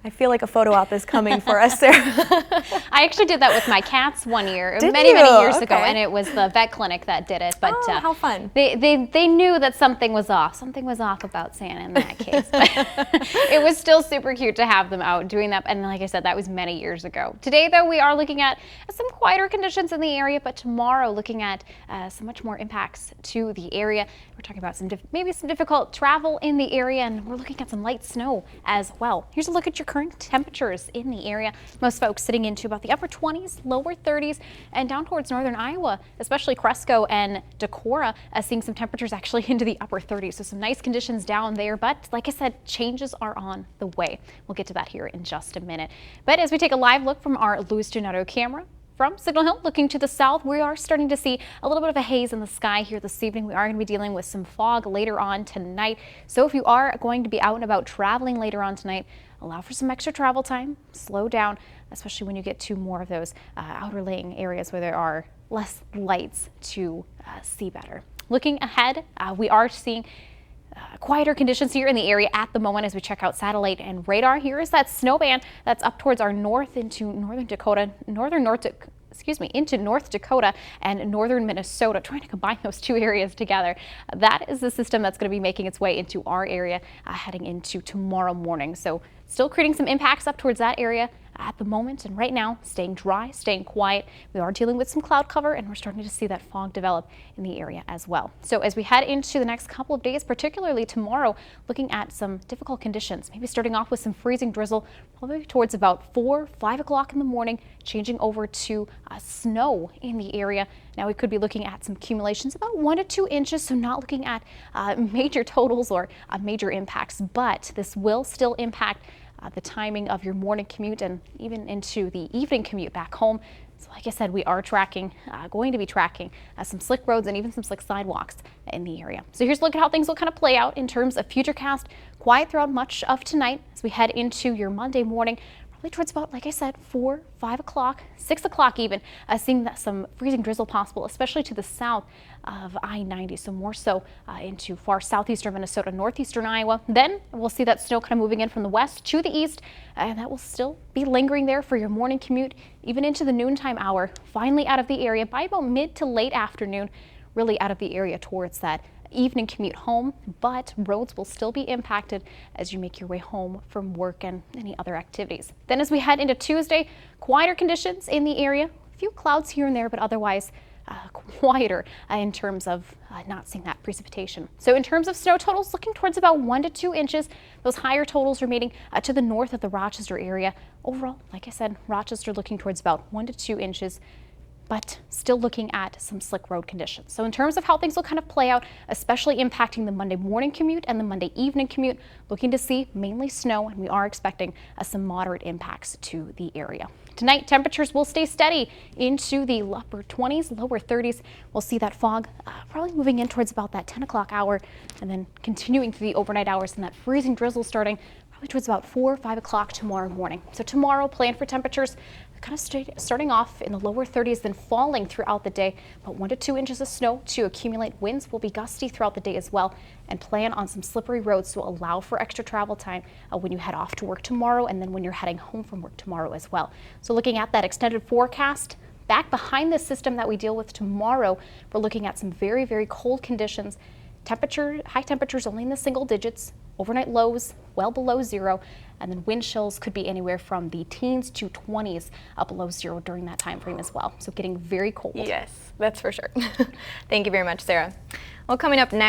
I feel like a photo op is coming for us, Sarah. I actually did that with my cats one year, Did many you? years ago, Okay. and it was the vet clinic that did it. But Oh, how fun. They knew that something was off. Something was off about Santa in that case. But it was still super cute to have them out doing that. And like I said, that was many years ago. Today, though, we are looking at some quieter conditions in the area, but tomorrow looking at some much more impacts to the area. We're talking about maybe some difficult travel in the area, and we're looking at some light snow as well. Here's a look at your current temperatures in the area. Most folks sitting into about the upper 20s, lower 30s, and down towards northern Iowa, especially Cresco and Decorah, seeing some temperatures actually into the upper 30s. So some nice conditions down there, but like I said, changes are on the way. We'll get to that here in just a minute. But as we take a live look from our Louis Donato camera, from Signal Hill, looking to the south, we are starting to see a little bit of a haze in the sky here this evening. We are going to be dealing with some fog later on tonight. So if you are going to be out and about traveling later on tonight, allow for some extra travel time, slow down, especially when you get to more of those outer laying areas where there are less lights to see better. Looking ahead, we are seeing quieter conditions here in the area at the moment as we check out satellite and radar. Here is that snow band that's up towards our north into northern Dakota, into North Dakota and northern Minnesota, trying to combine those two areas together. That is the system that's going to be making its way into our area heading into tomorrow morning. So still creating some impacts up towards that area at the moment, and right now staying dry, staying quiet. We are dealing with some cloud cover, and we're starting to see that fog develop in the area as well. So as we head into the next couple of days, particularly tomorrow, looking at some difficult conditions, maybe starting off with some freezing drizzle, probably towards about 5 o'clock in the morning, changing over to snow in the area. Now we could be looking at some accumulations about 1 to 2 inches, so not looking at major totals or major impacts, but this will still impact the timing of your morning commute and even into the evening commute back home. So like I said, we are going to be tracking some slick roads and even some slick sidewalks in the area. So here's a look at how things will kind of play out in terms of futurecast. Quiet throughout much of tonight as we head into your Monday morning. Towards about, like I said, 4, 5 o'clock, 6 o'clock even, seeing that some freezing drizzle possible, especially to the south of I-90, so more so into far southeastern Minnesota, northeastern Iowa. Then we'll see that snow kind of moving in from the west to the east, and that will still be lingering there for your morning commute, even into the noontime hour, finally out of the area by about mid to late afternoon, really out of the area towards that evening commute home, but roads will still be impacted as you make your way home from work and any other activities. Then as we head into Tuesday, quieter conditions in the area, a few clouds here and there, but otherwise quieter in terms of not seeing that precipitation. So in terms of snow totals, looking towards about 1 to 2 inches. Those higher totals remaining to the north of the Rochester area. Overall, like I said, Rochester looking towards about 1 to 2 inches. But still looking at some slick road conditions. So in terms of how things will kind of play out, especially impacting the Monday morning commute and the Monday evening commute, looking to see mainly snow, and we are expecting some moderate impacts to the area. Tonight, temperatures will stay steady into the upper 20s, lower 30s. We'll see that fog probably moving in towards about that 10 o'clock hour and then continuing through the overnight hours, and that freezing drizzle starting probably towards about 4 or 5 o'clock tomorrow morning. So tomorrow, plan for temperatures kind of starting off in the lower 30s, then falling throughout the day. But 1 to 2 inches of snow to accumulate. Winds will be gusty throughout the day as well, and plan on some slippery roads to allow for extra travel time when you head off to work tomorrow and then when you're heading home from work tomorrow as well. So looking at that extended forecast, back behind this system that we deal with tomorrow, we're looking at some very, very cold conditions. High temperatures only in the single digits, overnight lows well below zero, and then wind chills could be anywhere from the teens to 20s below zero during that time frame as well. So getting very cold. Yes, that's for sure. Thank you very much, Sarah. Well, coming up next,